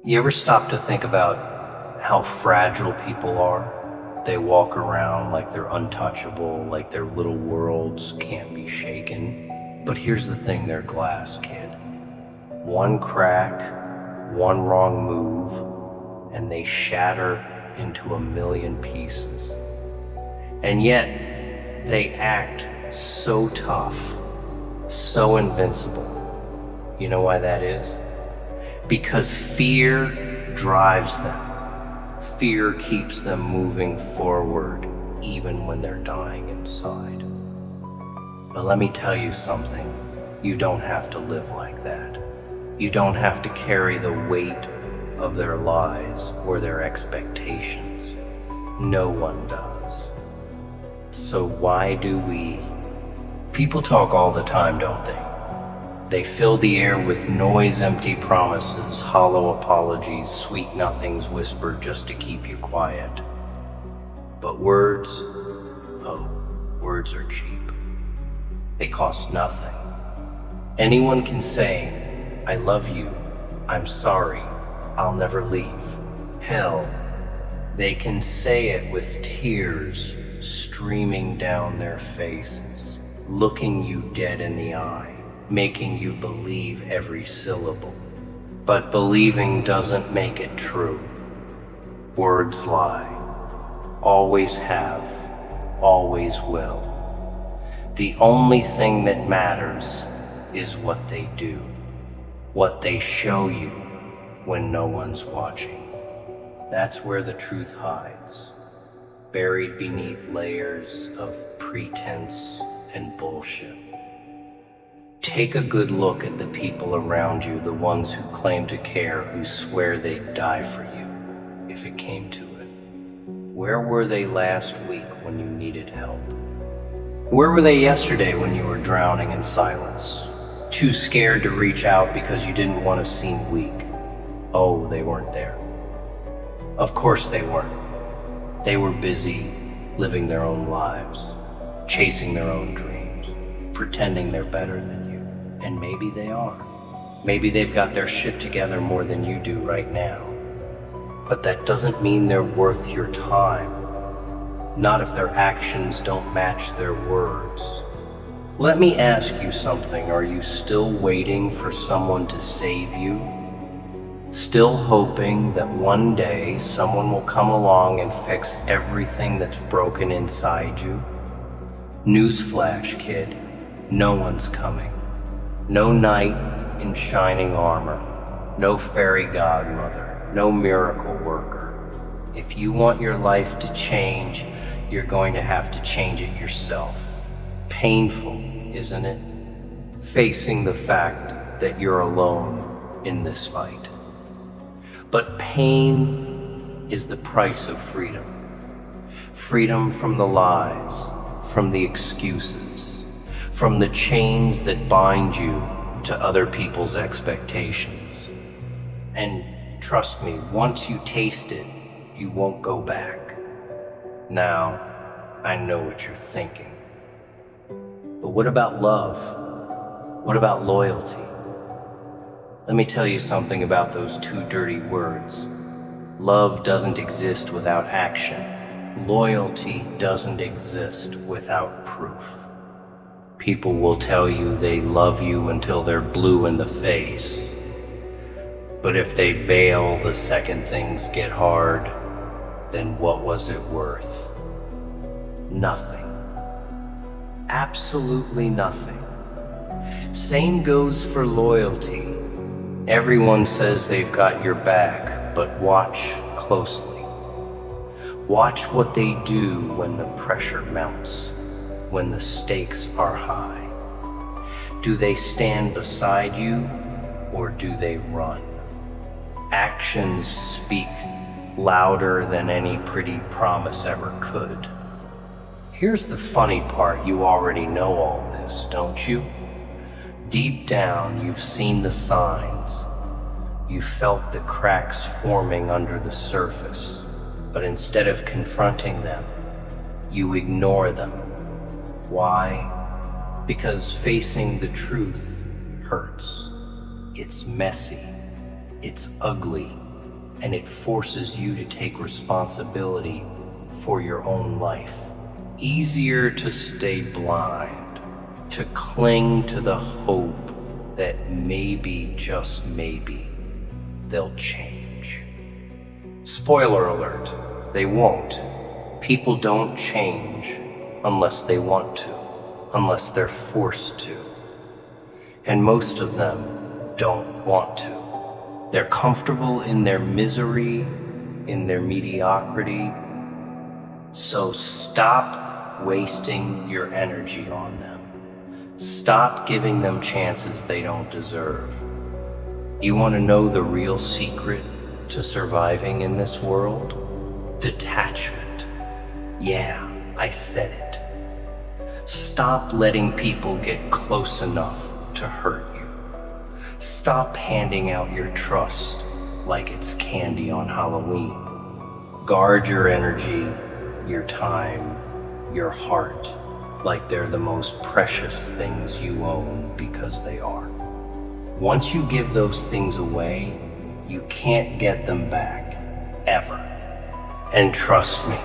You ever stop to think about how fragile people are? They walk around like they're untouchable, like their little worlds can't be shaken. But here's the thing, they're glass, kid. One crack, one wrong move, and they shatter into a million pieces. And yet, they act so tough, so invincible. You know why that is? Because fear drives them. Fear keeps them moving forward, even when they're dying inside. But let me tell you something. You don't have to live like that. You don't have to carry the weight of their lies or their expectations. No one does. So why do we? People talk all the time, don't they? They fill the air with noise-empty promises, hollow apologies, sweet nothings whispered just to keep you quiet. But words, oh, words are cheap. They cost nothing. Anyone can say, I love you, I'm sorry, I'll never leave. Hell, they can say it with tears streaming down their faces, looking you dead in the eye, making you believe every syllable. But believing doesn't make it true. Words lie. Always have, always will. The only thing that matters is what they do, what they show you when no one's watching. That's where the truth hides, buried beneath layers of pretense and bullshit. Take a good look at the people around you, the ones who claim to care, who swear they'd die for you if it came to it. Where were they last week when you needed help? Where were they yesterday when you were drowning in silence? Too scared to reach out because you didn't want to seem weak. Oh, they weren't there. Of course they weren't. They were busy living their own lives, chasing their own dreams, pretending they're better than you. And maybe they are. Maybe they've got their shit together more than you do right now. But that doesn't mean they're worth your time. Not if their actions don't match their words. Let me ask you something. Are you still waiting for someone to save you? Still hoping that one day someone will come along and fix everything that's broken inside you? Newsflash, kid. No one's coming. No knight in shining armor. No fairy godmother. No miracle worker. If you want your life to change, you're going to have to change it yourself. Painful, isn't it? Facing the fact that you're alone in this fight. But pain is the price of freedom. Freedom from the lies, from the excuses, from the chains that bind you to other people's expectations. And trust me, once you taste it, you won't go back. Now, I know what you're thinking. But what about love? What about loyalty? Let me tell you something about those two dirty words. Love doesn't exist without action. Loyalty doesn't exist without proof. People will tell you they love you until they're blue in the face. But if they bail the second things get hard, then what was it worth? Nothing. Absolutely nothing. Same goes for loyalty. Everyone says they've got your back, but watch closely. Watch what they do when the pressure mounts, when the stakes are high. Do they stand beside you, or do they run? Actions speak louder than any pretty promise ever could. Here's the funny part, you already know all this, don't you? Deep down, you've seen the signs. You felt the cracks forming under the surface. But instead of confronting them, you ignore them. Why? Because facing the truth hurts. It's messy. It's ugly. and it forces you to take responsibility for your own life. Easier to stay blind, to cling to the hope that maybe, just maybe, they'll change. Spoiler alert, they won't. People don't change unless they want to, unless they're forced to. And most of them don't want to. They're comfortable in their misery, in their mediocrity. So stop wasting your energy on them. Stop giving them chances they don't deserve. You want to know the real secret to surviving in this world? Detachment. Yeah, I said it. Stop letting people get close enough to hurt you. Stop handing out your trust like it's candy on Halloween. Guard your energy, your time, your heart, like they're the most precious things you own, because they are. Once you give those things away, you can't get them back, ever. And trust me,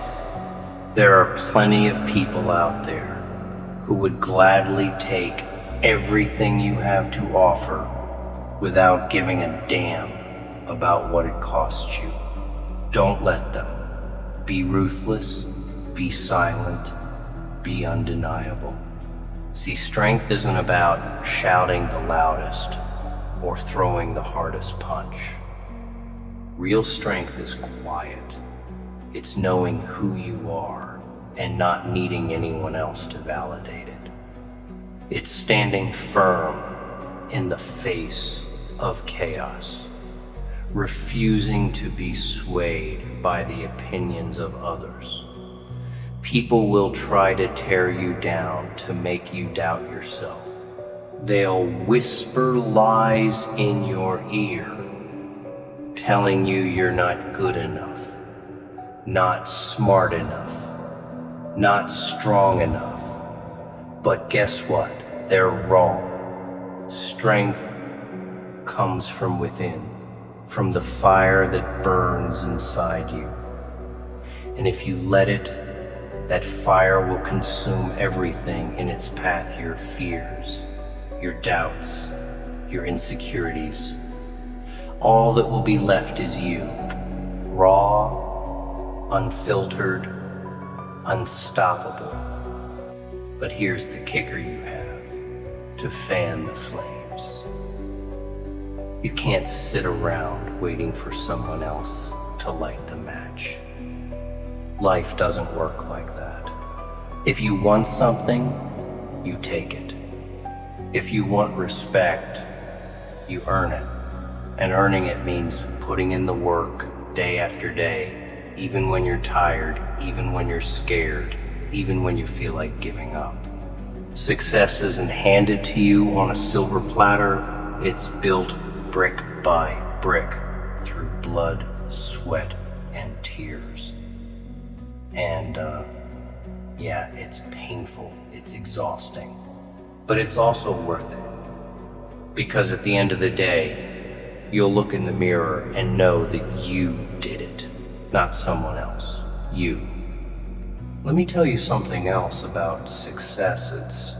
there are plenty of people out there who would gladly take everything you have to offer without giving a damn about what it costs you. Don't let them. Be ruthless, be silent, be undeniable. See, strength isn't about shouting the loudest or throwing the hardest punch. Real strength is quiet. It's knowing who you are and not needing anyone else to validate it. It's standing firm in the face of chaos, refusing to be swayed by the opinions of others. People will try to tear you down to make you doubt yourself. They'll whisper lies in your ear, telling you you're not good enough, not smart enough, not strong enough. But guess what? They're wrong. Strength comes from within, from the fire that burns inside you. And if you let it, that fire will consume everything in its path: your fears, your doubts, your insecurities. All that will be left is you, raw, unfiltered, unstoppable. But here's the kicker you have to fan the flames. You can't sit around waiting for someone else to light the match. Life doesn't work like that. If you want something, you take it. If you want respect, you earn it. And earning it means putting in the work day after day, even when you're tired, even when you're scared, even when you feel like giving up. Success isn't handed to you on a silver platter. It's built brick by brick through blood, sweat, and tears. And yeah, it's painful, it's exhausting, but it's also worth it. Because at the end of the day, you'll look in the mirror and know that you did it, not someone else, you. Let me tell you something else about success. It's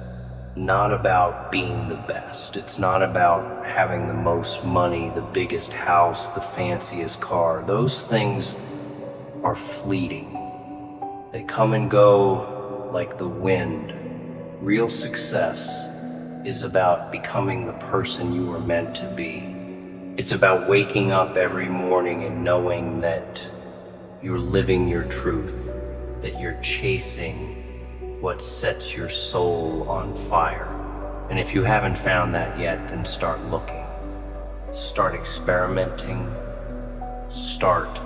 not about being the best. It's not about having the most money, the biggest house, the fanciest car. Those things are fleeting. They come and go like the wind. Real success is about becoming the person you were meant to be. It's about waking up every morning and knowing that you're living your truth, that you're chasing what sets your soul on fire. And if you haven't found that yet, then start looking. Start experimenting. Start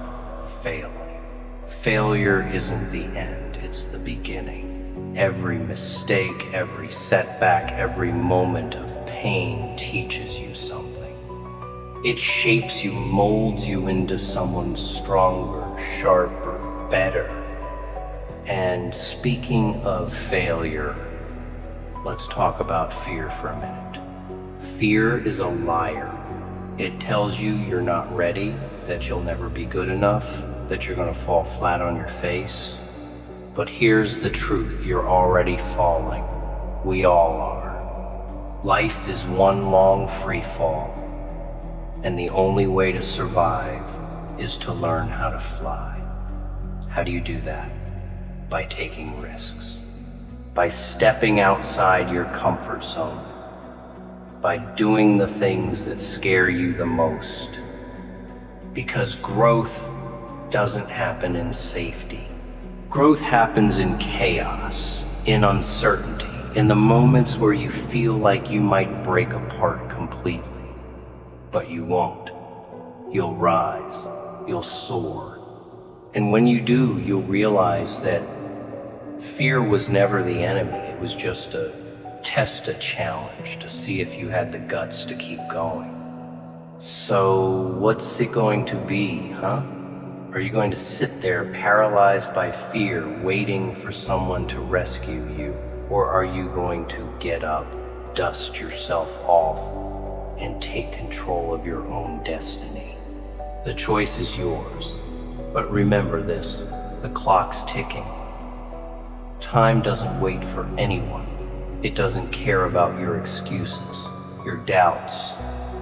failing. Failure isn't the end, it's the beginning. Every mistake, every setback, every moment of pain teaches you something. It shapes you, molds you into someone stronger, sharper, better. And speaking of failure, let's talk about fear for a minute. Fear is a liar. It tells you you're not ready, that you'll never be good enough, that you're gonna fall flat on your face. But here's the truth, you're already falling. We all are. Life is one long free fall, and the only way to survive is to learn how to fly. How do you do that? By taking risks. By stepping outside your comfort zone. By doing the things that scare you the most. Because growth doesn't happen in safety. Growth happens in chaos, in uncertainty, in the moments where you feel like you might break apart completely. But you won't. You'll rise, you'll soar. And when you do, you'll realize that fear was never the enemy. It was just a test, a challenge to see if you had the guts to keep going. So what's it going to be, huh? Are you going to sit there paralyzed by fear, waiting for someone to rescue you? Or are you going to get up, dust yourself off, and take control of your own destiny? The choice is yours. But remember this, the clock's ticking. Time doesn't wait for anyone. It doesn't care about your excuses, your doubts,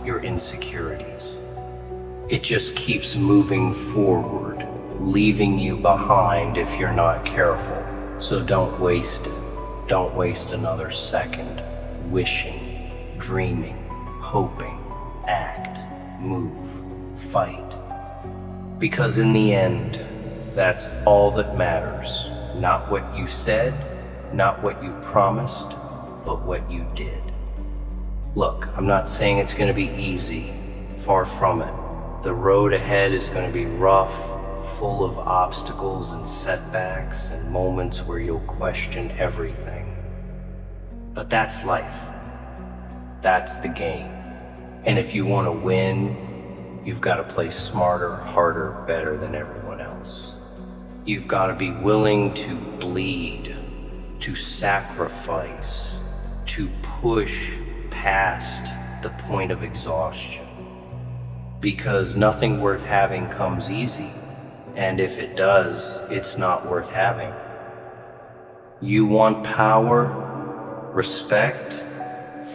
your insecurities. It just keeps moving forward, leaving you behind if you're not careful. So don't waste it. Don't waste another second wishing, dreaming, hoping, act, move, fight. Because in the end, that's all that matters. Not what you said, not what you promised, but what you did. Look, I'm not saying it's going to be easy. Far from it. The road ahead is going to be rough, full of obstacles and setbacks and moments where you'll question everything. But that's life. That's the game. And if you want to win, you've got to play smarter, harder, better than everyone else. You've got to be willing to bleed, to sacrifice, to push past the point of exhaustion. Because nothing worth having comes easy, and if it does, it's not worth having. You want power, respect,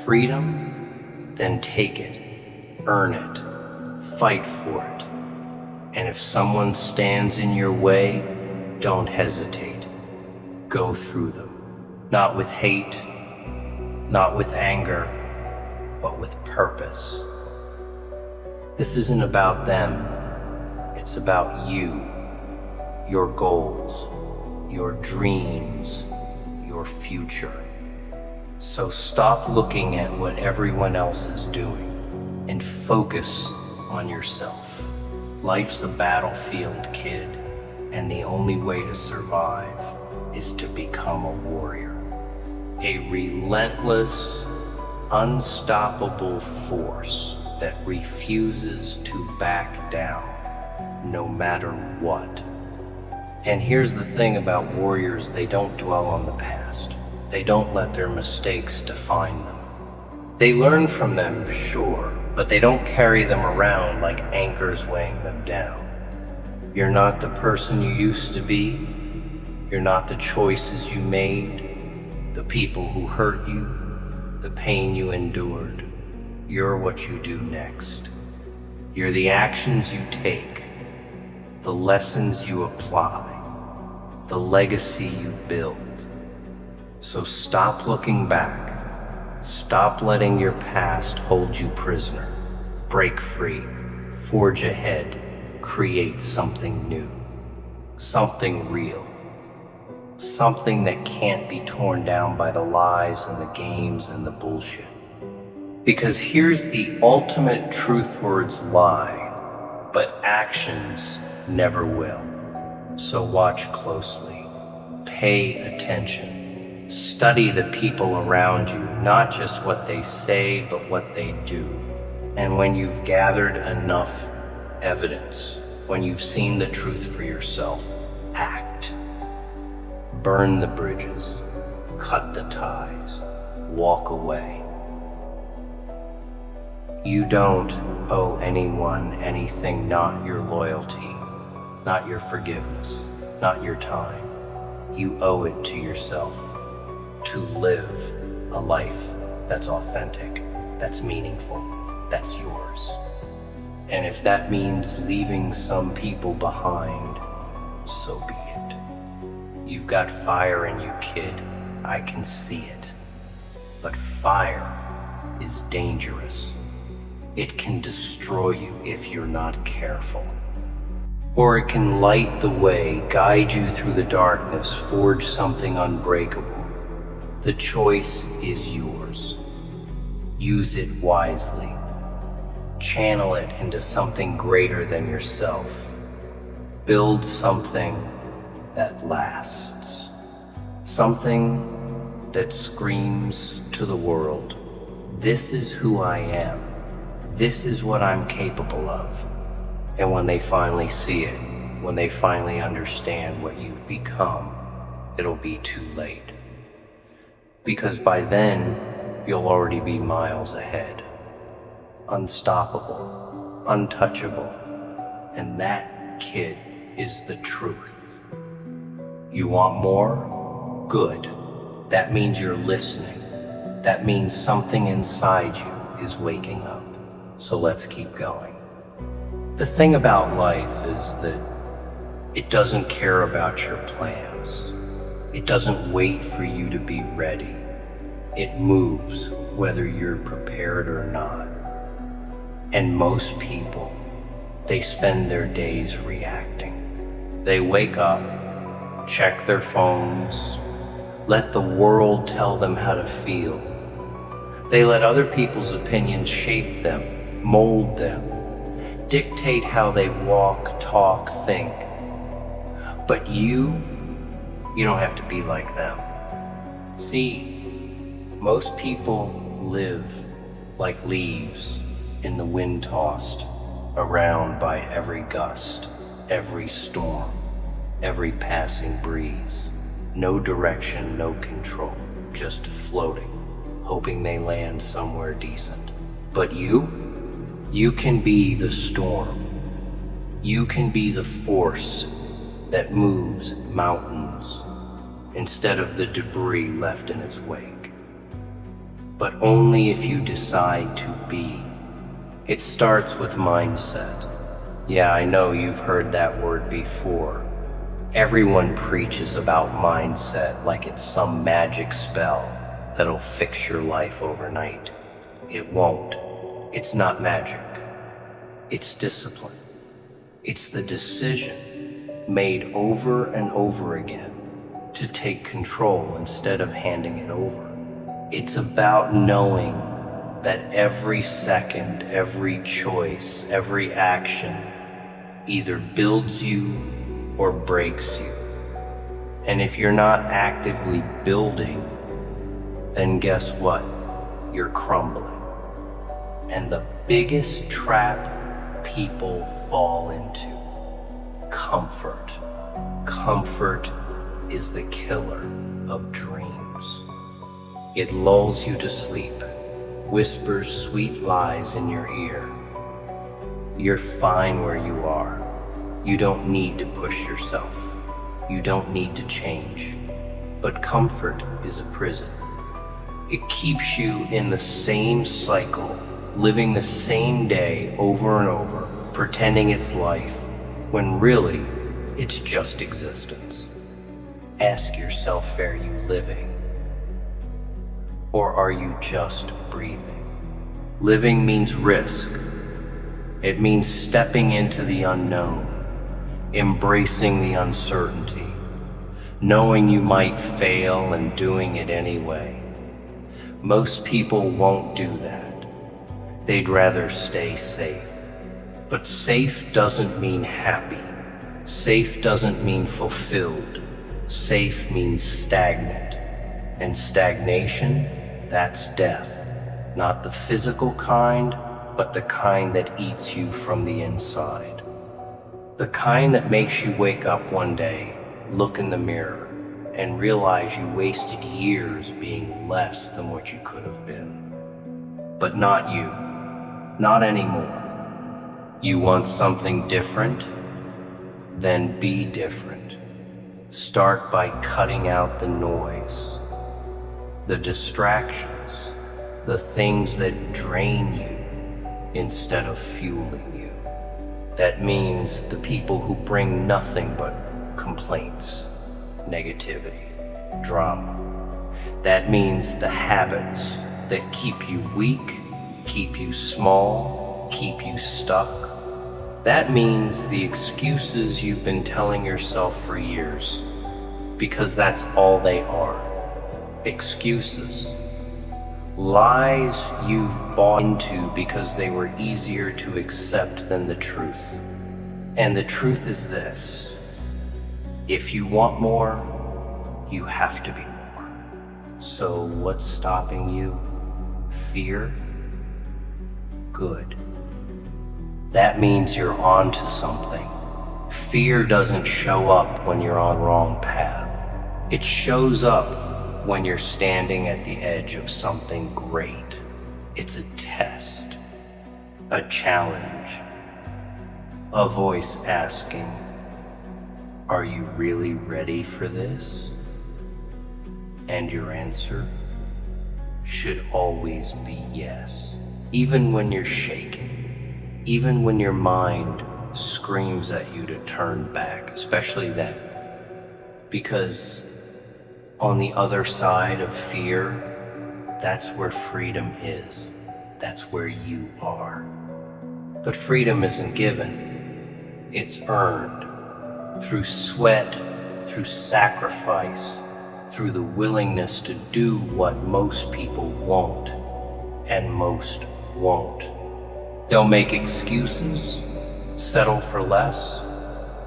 freedom? Then take it, earn it, fight for it. And if someone stands in your way, don't hesitate. Go through them. Not with hate, not with anger, but with purpose. This isn't about them. It's about you, your goals, your dreams, your future. So stop looking at what everyone else is doing and focus on yourself. Life's a battlefield, kid, and the only way to survive is to become a warrior. A relentless, unstoppable force that refuses to back down, no matter what. And here's the thing about warriors, they don't dwell on the past. They don't let their mistakes define them. They learn from them, sure, but they don't carry them around like anchors weighing them down. You're not the person you used to be. You're not the choices you made, the people who hurt you, the pain you endured. You're what you do next. You're the actions you take, the lessons you apply, the legacy you build. So stop looking back. Stop letting your past hold you prisoner. Break free, forge ahead, create something new, something real, something that can't be torn down by the lies and the games and the bullshit. Because here's the ultimate truth: words lie, but actions never will. So watch closely, pay attention, study the people around you, not just what they say, but what they do. And when you've gathered enough evidence, when you've seen the truth for yourself, act. Burn the bridges, cut the ties, walk away. You don't owe anyone anything, not your loyalty, not your forgiveness, not your time. You owe it to yourself to live a life that's authentic, that's meaningful, that's yours. And if that means leaving some people behind, so be it. You've got fire in you, kid. I can see it. But fire is dangerous. It can destroy you if you're not careful. Or it can light the way, guide you through the darkness, forge something unbreakable. The choice is yours. Use it wisely. Channel it into something greater than yourself. Build something that lasts. Something that screams to the world, this is who I am. This is what I'm capable of. And when they finally see it, when they finally understand what you've become, it'll be too late. Because by then, you'll already be miles ahead. Unstoppable, untouchable. And that, kid, is the truth. You want more? Good. That means you're listening. That means something inside you is waking up. So let's keep going. The thing about life is that it doesn't care about your plans. It doesn't wait for you to be ready. It moves whether you're prepared or not. And most people, they spend their days reacting. They wake up, check their phones, let the world tell them how to feel. They let other people's opinions shape them, mold them, dictate how they walk, talk, think. But you don't have to be like them. See, most people live like leaves in the wind, tossed around by every gust, every storm, every passing breeze. No direction, no control, just floating, hoping they land somewhere decent. But you can be the storm. You can be the force that moves mountains instead of the debris left in its wake. But only if you decide to be. It starts with mindset. Yeah, I know you've heard that word before. Everyone preaches about mindset like it's some magic spell that'll fix your life overnight. It won't. It's not magic. It's discipline. It's the decision made over and over again to take control instead of handing it over. It's about knowing that every second, every choice, every action either builds you or breaks you. And if you're not actively building, then guess what? You're crumbling. And the biggest trap people fall into, comfort. Comfort is the killer of dreams. It lulls you to sleep, whispers sweet lies in your ear. You're fine where you are. You don't need to push yourself. You don't need to change. But comfort is a prison. It keeps you in the same cycle, living the same day over and over, pretending it's life, when really, it's just existence. Ask yourself, are you living? Or are you just breathing? Living means risk. It means stepping into the unknown, embracing the uncertainty, knowing you might fail and doing it anyway. Most people won't do that. They'd rather stay safe. But safe doesn't mean happy. Safe doesn't mean fulfilled. Safe means stagnant. And stagnation, that's death. Not the physical kind, but the kind that eats you from the inside. The kind that makes you wake up one day, look in the mirror, and realize you wasted years being less than what you could have been. But not you. Not anymore. You want something different? Then be different. Start by cutting out the noise, the distractions, the things that drain you instead of fueling you. That means the people who bring nothing but complaints, negativity, drama. That means the habits that keep you weak, keep you small, keep you stuck. That means the excuses you've been telling yourself for years, because that's all they are. Excuses. Lies you've bought into because they were easier to accept than the truth. And the truth is this: if you want more, you have to be more. So what's stopping you? Fear? Good. That means you're on to something. Fear doesn't show up when you're on the wrong path. It shows up when you're standing at the edge of something great. It's a test, a challenge, a voice asking, are you really ready for this? And your answer should always be yes. Even when you're shaking, even when your mind screams at you to turn back, especially then. Because on the other side of fear, that's where freedom is. That's where you are. But freedom isn't given, it's earned. Through sweat, through sacrifice, through the willingness to do what most people won't, and most won't. They'll make excuses, settle for less,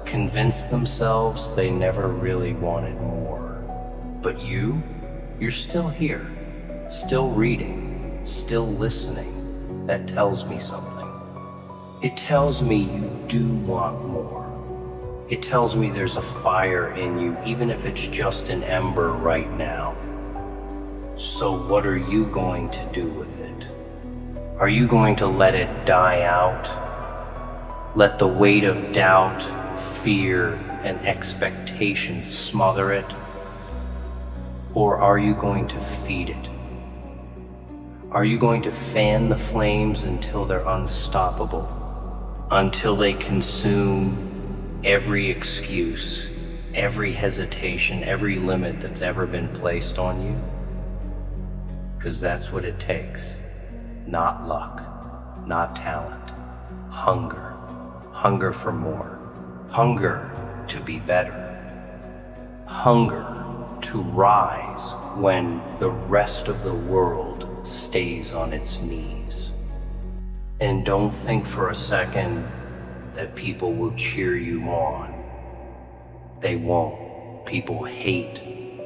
convince themselves they never really wanted more. But you're still here, still reading, still listening. That tells me something. It tells me you do want more. It tells me there's a fire in you, even if it's just an ember right now. So what are you going to do with it? Are you going to let it die out? Let the weight of doubt, fear, and expectation smother it? Or are you going to feed it? Are you going to fan the flames until they're unstoppable? Until they consume every excuse, every hesitation, every limit that's ever been placed on you? Because that's what it takes. Not luck, not talent. Hunger. Hunger for more. Hunger to be better. Hunger to rise when the rest of the world stays on its knees. And don't think for a second that people will cheer you on. They won't. People hate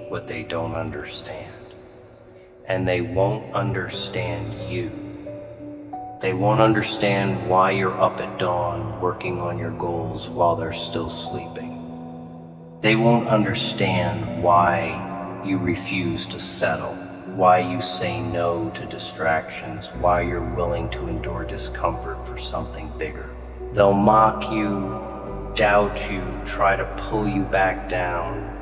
what they don't understand. And they won't understand you. They won't understand why you're up at dawn working on your goals while they're still sleeping. They won't understand why you refuse to settle, why you say no to distractions, why you're willing to endure discomfort for something bigger. They'll mock you, doubt you, try to pull you back down,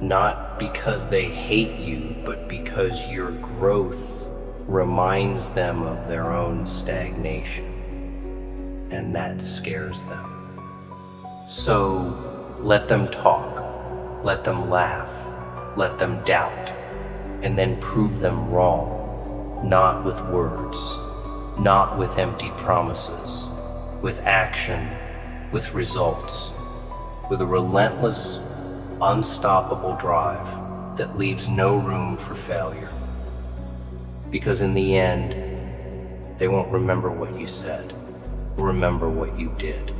not because they hate you, but because your growth reminds them of their own stagnation, and that scares them. So let them talk, let them laugh, let them doubt, and then prove them wrong, not with words, not with empty promises, with action, with results, with a relentless, unstoppable drive that leaves no room for failure. Because in the end, they won't remember what you said, remember what you did.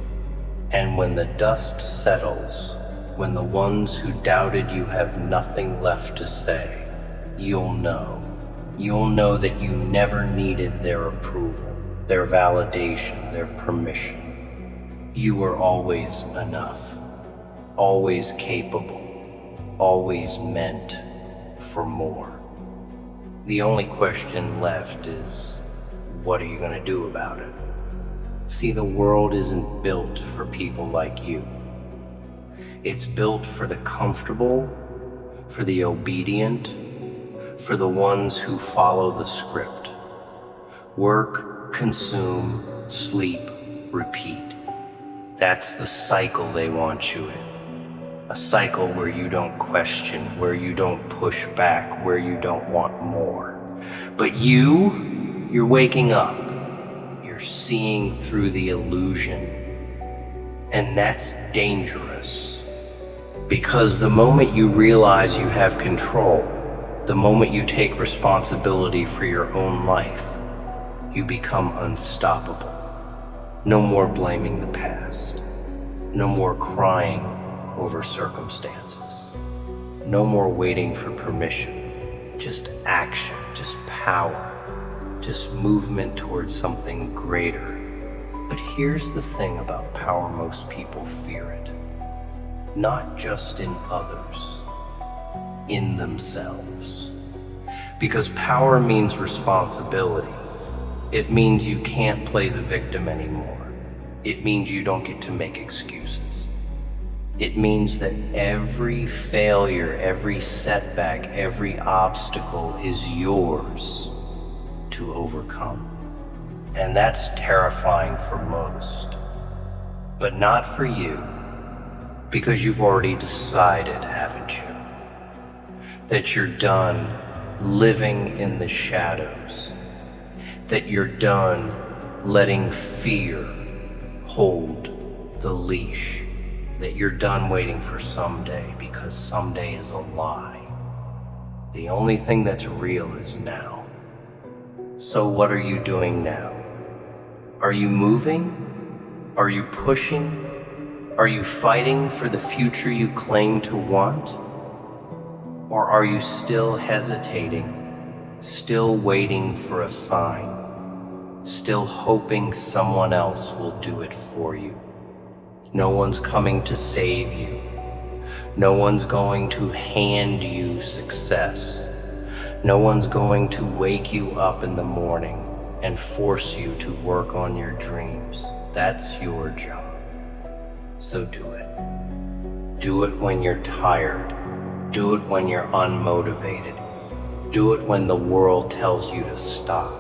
And when the dust settles, when the ones who doubted you have nothing left to say, you'll know. You'll know that you never needed their approval, their validation, their permission. You were always enough, always capable, always meant for more. The only question left is, what are you going to do about it? See, the world isn't built for people like you. It's built for the comfortable, for the obedient, for the ones who follow the script. Work, consume, sleep, repeat. That's the cycle they want you in. A cycle where you don't question, where you don't push back, where you don't want more. But you're waking up. You're seeing through the illusion. And that's dangerous. Because the moment you realize you have control, the moment you take responsibility for your own life, you become unstoppable. No more blaming the past. No more crying over circumstances. No more waiting for permission. Just action, just power, just movement towards something greater. But here's the thing about power: most people fear it. Not just in others, in themselves. Because power means responsibility. It means you can't play the victim anymore. It means you don't get to make excuses. It means that every failure, every setback, every obstacle is yours to overcome. And that's terrifying for most, but not for you, because you've already decided, haven't you, that you're done living in the shadows, that you're done letting fear hold the leash, that you're done waiting for someday, because someday is a lie. The only thing that's real is now. So what are you doing now? Are you moving? Are you pushing? Are you fighting for the future you claim to want? Or are you still hesitating, still waiting for a sign, still hoping someone else will do it for you? No one's coming to save you. No one's going to hand you success. No one's going to wake you up in the morning and force you to work on your dreams. That's your job. So do it. Do it when you're tired. Do it when you're unmotivated. Do it when the world tells you to stop.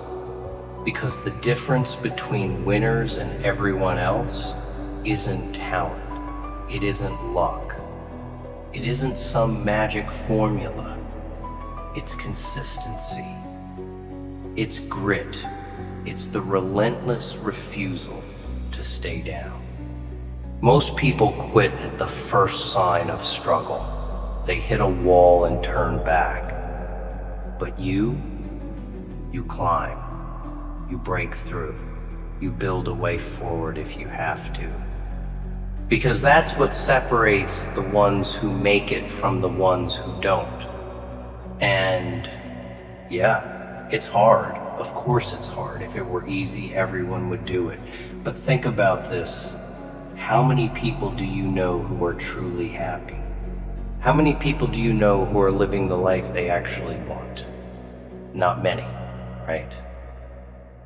Because the difference between winners and everyone else isn't talent. It isn't luck. It isn't some magic formula. It's consistency. It's grit. It's the relentless refusal to stay down. Most people quit at the first sign of struggle. They hit a wall and turn back. But you climb. You break through. You build a way forward if you have to. Because that's what separates the ones who make it from the ones who don't. And yeah, it's hard. Of course it's hard. If it were easy, everyone would do it. But think about this. How many people do you know who are truly happy? How many people do you know who are living the life they actually want? Not many, right?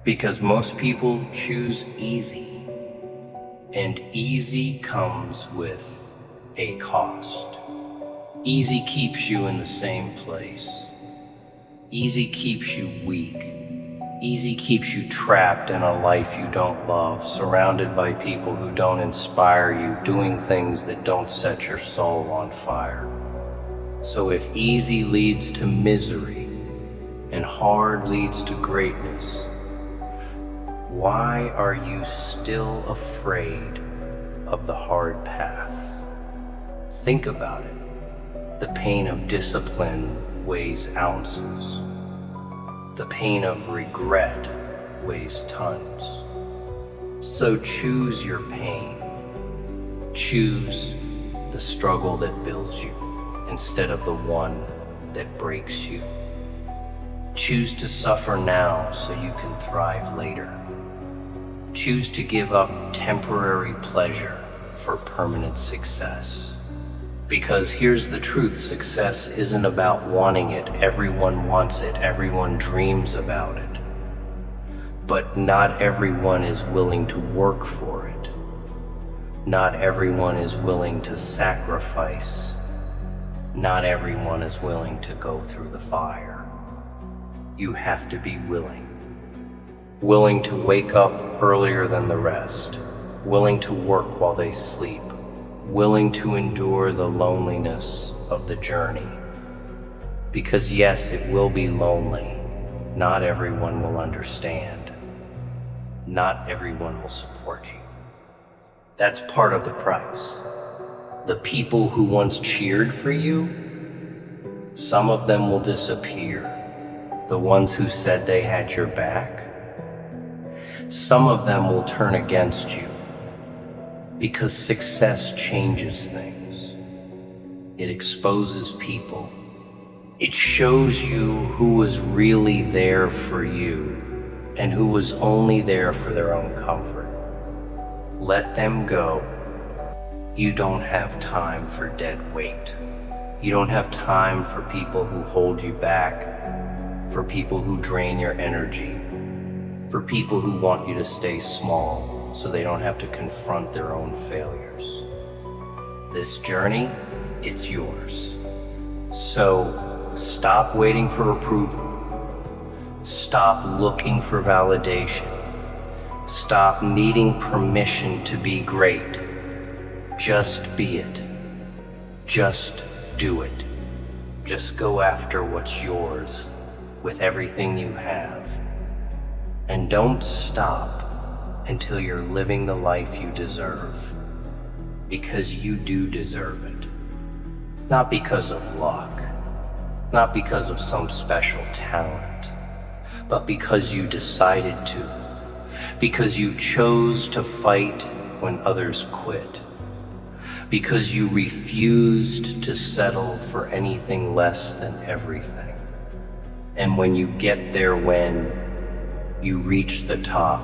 Because most people choose easy. And easy comes with a cost. Easy keeps you in the same place. Easy keeps you weak. Easy keeps you trapped in a life you don't love, surrounded by people who don't inspire you, doing things that don't set your soul on fire. So if easy leads to misery and hard leads to greatness, why are you still afraid of the hard path? Think about it. The pain of discipline weighs ounces. The pain of regret weighs tons. So choose your pain. Choose the struggle that builds you instead of the one that breaks you. Choose to suffer now so you can thrive later. Choose to give up temporary pleasure for permanent success. Because here's the truth, success isn't about wanting it. Everyone wants it. Everyone dreams about it. But not everyone is willing to work for it. Not everyone is willing to sacrifice. Not everyone is willing to go through the fire. You have to be willing. Willing to wake up earlier than the rest. Willing to work while they sleep. Willing to endure the loneliness of the journey. Because yes, it will be lonely. Not everyone will understand. Not everyone will support you. That's part of the price. The people who once cheered for you, some of them will disappear. The ones who said they had your back, some of them will turn against you. Because success changes things. It exposes people. It shows you who was really there for you and who was only there for their own comfort. Let them go. You don't have time for dead weight. You don't have time for people who hold you back, for people who drain your energy, for people who want you to stay small so they don't have to confront their own failures. This journey, it's yours. So stop waiting for approval. Stop looking for validation. Stop needing permission to be great. Just be it. Just do it. Just go after what's yours with everything you have. And don't stop until you're living the life you deserve. Because you do deserve it. Not because of luck. Not because of some special talent. But because you decided to. Because you chose to fight when others quit. Because you refused to settle for anything less than everything. And when you get there, when you reach the top,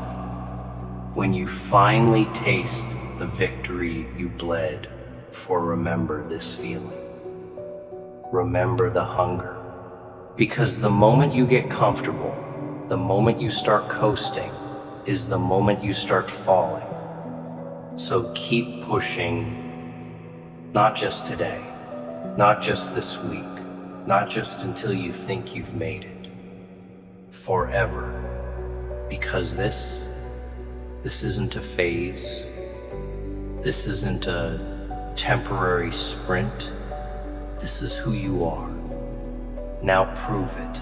when you finally taste the victory you bled for, remember this feeling. Remember the hunger. Because the moment you get comfortable, the moment you start coasting, is the moment you start falling. So keep pushing, not just today, not just this week, not just until you think you've made it. Forever. Because this isn't a phase. This isn't a temporary sprint. This is who you are. Now prove it.